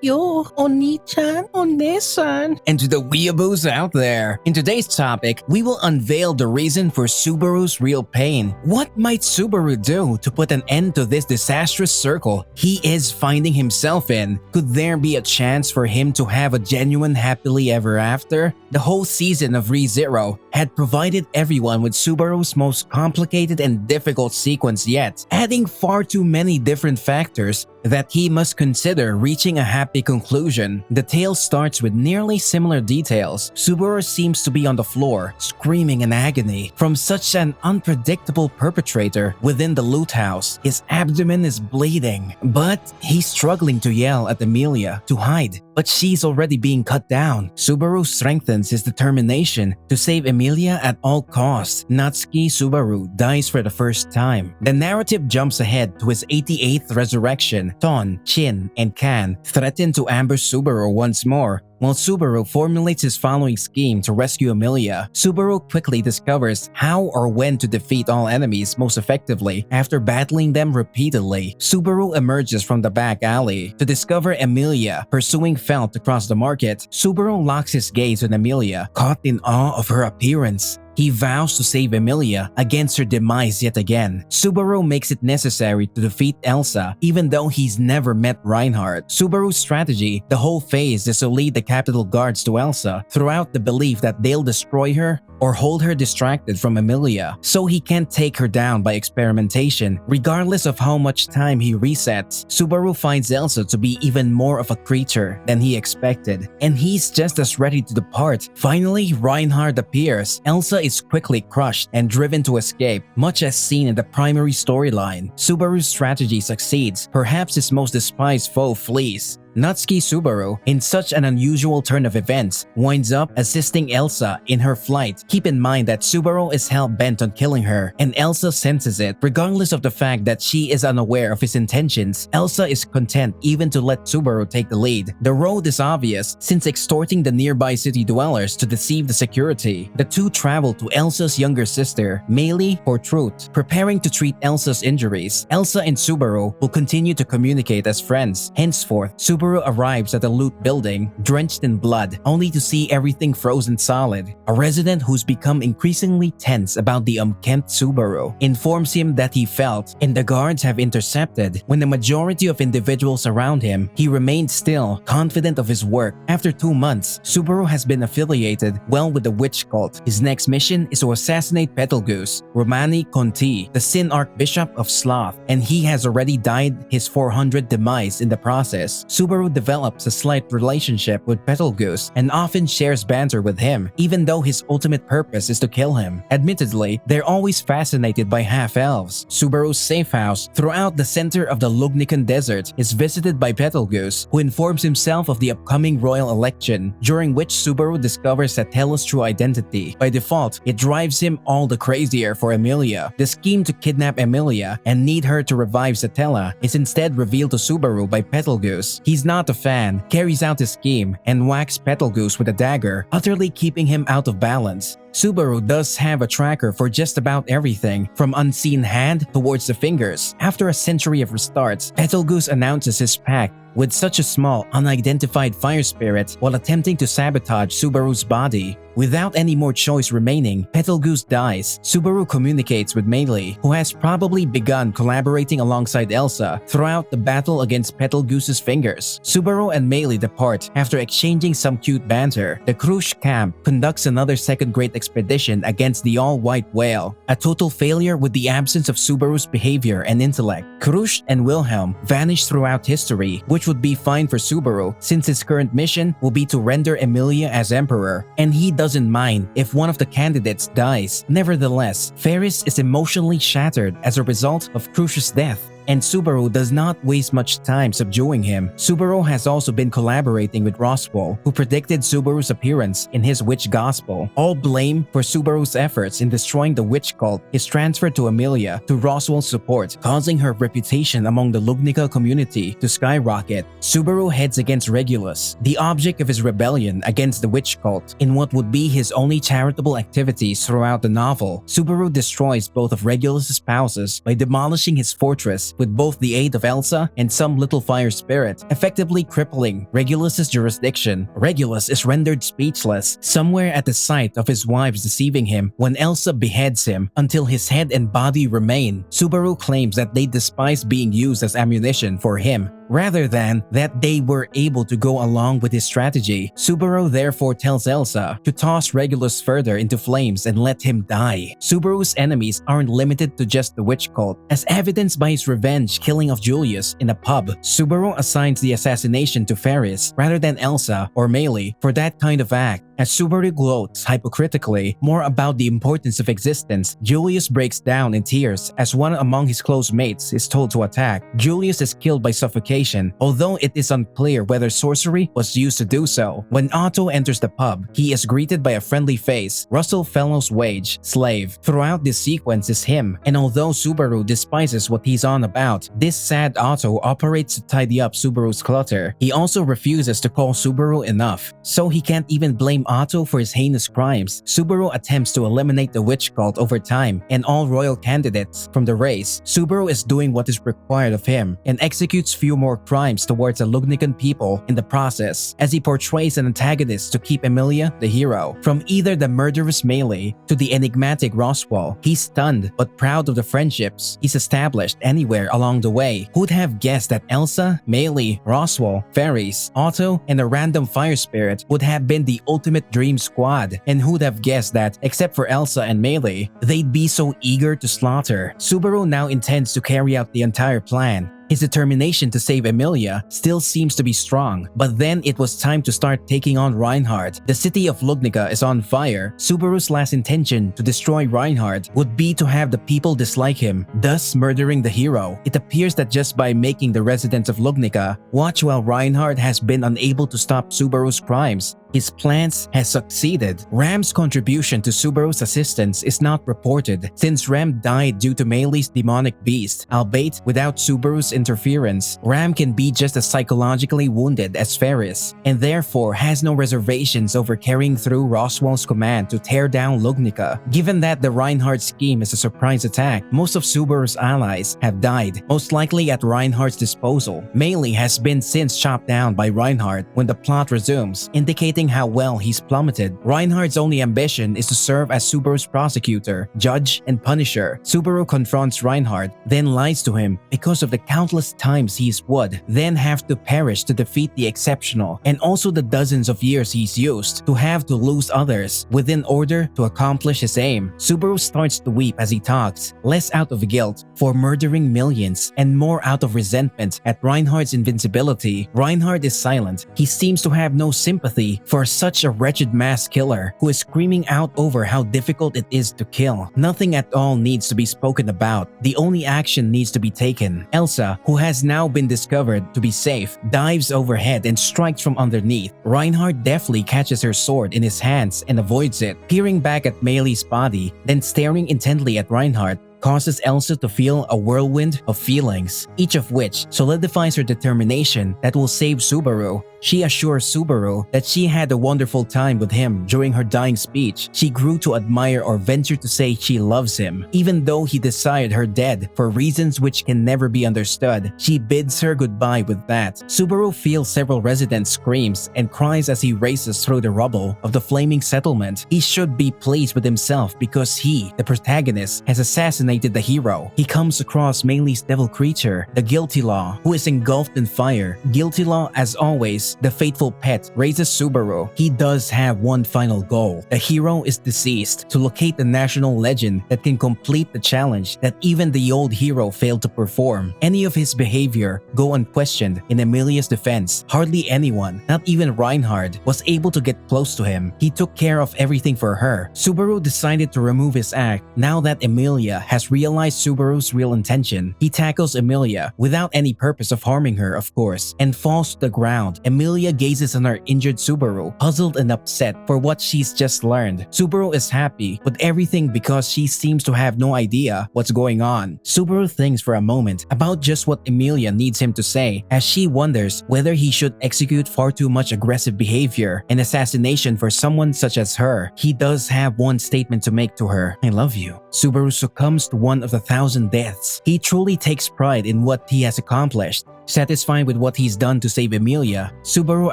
Yo, Oni-chan, One-san. And to the weeaboos out there, in today's topic, we will unveil the reason for Subaru's real pain. What might Subaru do to put an end to this disastrous circle he is finding himself in? Could there be a chance for him to have a genuine happily ever after? The whole season of ReZero had provided everyone with Subaru's most complicated and difficult sequence yet, adding far too many different factors that he must consider reaching a happy conclusion. The tale starts with nearly similar details. Subaru seems to be on the floor, screaming in agony from such an unpredictable perpetrator within the loot house. His abdomen is bleeding, but he's struggling to yell at Emilia to hide. But she's already being cut down. Subaru strengthens his determination to save Emilia at all costs. Natsuki Subaru dies for the first time. The narrative jumps ahead to his 88th resurrection. Ton, Chin, and Kan threaten to ambush Subaru once more. While Subaru formulates his following scheme to rescue Emilia, Subaru quickly discovers how or when to defeat all enemies most effectively. After battling them repeatedly, Subaru emerges from the back alley to discover Emilia pursuing Felt across the market. Subaru locks his gaze on Emilia, caught in awe of her appearance. He vows to save Emilia against her demise yet again. Subaru makes it necessary to defeat Elsa even though he's never met Reinhardt. Subaru's strategy, the whole phase, is to lead the Capital Guards to Elsa throughout the belief that they'll destroy her or hold her distracted from Emilia, so he can't take her down by experimentation. Regardless of how much time he resets, Subaru finds Elsa to be even more of a creature than he expected, and he's just as ready to depart. Finally, Reinhardt appears. Elsa is quickly crushed and driven to escape, much as seen in the primary storyline. Subaru's strategy succeeds. Perhaps his most despised foe flees. Natsuki Subaru, in such an unusual turn of events, winds up assisting Elsa in her flight. Keep in mind that Subaru is hell-bent on killing her, and Elsa senses it. Regardless of the fact that she is unaware of his intentions, Elsa is content even to let Subaru take the lead. The road is obvious, since extorting the nearby city dwellers to deceive the security. The two travel to Elsa's younger sister, Meili, for truth, preparing to treat Elsa's injuries. Elsa and Subaru will continue to communicate as friends. Henceforth, Subaru arrives at a loot building, drenched in blood, only to see everything frozen solid. A resident who's become increasingly tense about the unkempt Subaru informs him that he felt, and the guards have intercepted. When the majority of individuals around him, he remained still, confident of his work. After 2 months, Subaru has been affiliated well with the witch cult. His next mission is to assassinate Betelgeuse, Romani Conti, the Sin Archbishop of Sloth, and he has already died his 400 demise in the process. Subaru develops a slight relationship with Betelgeuse and often shares banter with him, even though his ultimate purpose is to kill him. Admittedly, they're always fascinated by half-elves. Subaru's safe house throughout the center of the Lugnican Desert is visited by Betelgeuse, who informs himself of the upcoming royal election, during which Subaru discovers Satella's true identity. By default, it drives him all the crazier for Emilia. The scheme to kidnap Emilia and need her to revive Satella is instead revealed to Subaru by Betelgeuse. He's not a fan, carries out his scheme, and whacks Betelgeuse with a dagger, utterly keeping him out of balance. Subaru does have a tracker for just about everything, from unseen hand towards the fingers. After a century of restarts, Betelgeuse announces his pact with such a small, unidentified fire spirit while attempting to sabotage Subaru's body. Without any more choice remaining, Betelgeuse dies. Subaru communicates with Meili, who has probably begun collaborating alongside Elsa throughout the battle against Betelgeuse's fingers. Subaru and Meili depart after exchanging some cute banter. The Krush camp conducts another second-grade expedition against the all-white whale, a total failure with the absence of Subaru's behavior and intellect. Krush and Wilhelm vanish throughout history, which would be fine for Subaru since his current mission will be to render Emilia as emperor, and he doesn't mind if one of the candidates dies. Nevertheless, Ferris is emotionally shattered as a result of Krush's death, and Subaru does not waste much time subduing him. Subaru has also been collaborating with Roswell, who predicted Subaru's appearance in his witch gospel. All blame for Subaru's efforts in destroying the witch cult is transferred to Emilia to Roswell's support, causing her reputation among the Lugnica community to skyrocket. Subaru heads against Regulus, the object of his rebellion against the witch cult, in what would be his only charitable activities throughout the novel. Subaru destroys both of Regulus' spouses by demolishing his fortress Regulus with both the aid of Elsa and some little fire spirit, effectively crippling Regulus's jurisdiction. Regulus is rendered speechless somewhere at the sight of his wives deceiving him when Elsa beheads him until his head and body remain. Subaru claims that they despise being used as ammunition for him, rather than that they were able to go along with his strategy. Subaru therefore tells Elsa to toss Regulus further into flames and let him die. Subaru's enemies aren't limited to just the witch cult. As evidenced by his revenge killing of Julius in a pub, Subaru assigns the assassination to Ferris rather than Elsa or Meili for that kind of act. As Subaru gloats hypocritically more about the importance of existence, Julius breaks down in tears as one among his close mates is told to attack. Julius is killed by suffocation, although it is unclear whether sorcery was used to do so. When Otto enters the pub, he is greeted by a friendly face, Russell Fellow's wage slave. Throughout this sequence is him, and although Subaru despises what he's on about, this sad Otto operates to tidy up Subaru's clutter. He also refuses to call Subaru enough, so he can't even blame Otto for his heinous crimes. Subaru attempts to eliminate the witch cult over time and all royal candidates from the race. Subaru is doing what is required of him and executes few more crimes towards the Lugnican people in the process, as he portrays an antagonist to keep Emilia the hero. From either the murderous Meili to the enigmatic Roswell, he's stunned but proud of the friendships he's established anywhere along the way. Who'd have guessed that Elsa, Meili, Roswell, Ferris, Otto, and a random fire spirit would have been the ultimate dream squad? And who'd have guessed that, except for Elsa and Meili, they'd be so eager to slaughter? Subaru now intends to carry out the entire plan. His determination to save Emilia still seems to be strong, but then it was time to start taking on Reinhardt. The city of Lugnica is on fire. Subaru's last intention to destroy Reinhardt would be to have the people dislike him, thus murdering the hero. It appears that just by making the residents of Lugnica watch while Reinhardt has been unable to stop Subaru's crimes, his plans has succeeded. Ram's contribution to Subaru's assistance is not reported, since Ram died due to Meili's demonic beast, albeit without Subaru's interference. Ram can be just as psychologically wounded as Ferris, and therefore has no reservations over carrying through Roswell's command to tear down Lugnica. Given that the Reinhardt scheme is a surprise attack, most of Subaru's allies have died, most likely at Reinhardt's disposal. Meili has been since chopped down by Reinhardt when the plot resumes, indicating how well he's plummeted. Reinhardt's only ambition is to serve as Subaru's prosecutor, judge, and punisher. Subaru confronts Reinhardt, then lies to him because of the countless times he's would then have to perish to defeat the exceptional, and also the dozens of years he's used to have to lose others within order to accomplish his aim. Subaru starts to weep as he talks, less out of guilt for murdering millions and more out of resentment at Reinhardt's invincibility. Reinhardt is silent. He seems to have no sympathy for such a wretched mass killer who is screaming out over how difficult it is to kill. Nothing at all needs to be spoken about. The only action needs to be taken. Elsa, who has now been discovered to be safe, dives overhead and strikes from underneath. Reinhardt deftly catches her sword in his hands and avoids it, peering back at Meili's body, then staring intently at Reinhardt causes Elsa to feel a whirlwind of feelings, each of which solidifies her determination that will save Subaru. She assures Subaru that she had a wonderful time with him during her dying speech. She grew to admire or venture to say she loves him, even though he desired her dead for reasons which can never be understood. She bids her goodbye with that. Subaru feels several residents' screams and cries as he races through the rubble of the flaming settlement. He should be pleased with himself because he, the protagonist, has assassinated the hero. He comes across Meili's devil creature, the Guilty Law, who is engulfed in fire. Guilty Law, as always, the faithful pet, raises Subaru. He does have one final goal. The hero is deceased, to locate the national legend that can complete the challenge that even the old hero failed to perform. Any of his behavior go unquestioned in Emilia's defense. Hardly anyone, not even Reinhardt, was able to get close to him. He took care of everything for her. Subaru decided to remove his act now that Emilia has realized Subaru's real intention. He tackles Emilia without any purpose of harming her, of course, and falls to the ground. Emilia gazes on her injured Subaru, puzzled and upset for what she's just learned. Subaru is happy with everything because she seems to have no idea what's going on. Subaru thinks for a moment about just what Emilia needs him to say, as she wonders whether he should execute far too much aggressive behavior and assassination for someone such as her. He does have one statement to make to her: I love you. Subaru succumbs just one of 1,000 deaths. He truly takes pride in what he has accomplished. Satisfied with what he's done to save Emilia, Subaru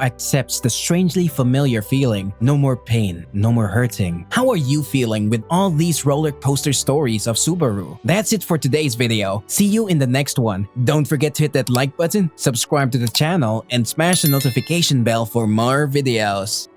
accepts the strangely familiar feeling, no more pain, no more hurting. How are you feeling with all these roller coaster stories of Subaru? That's it for today's video. See you in the next one. Don't forget to hit that like button, subscribe to the channel, and smash the notification bell for more videos.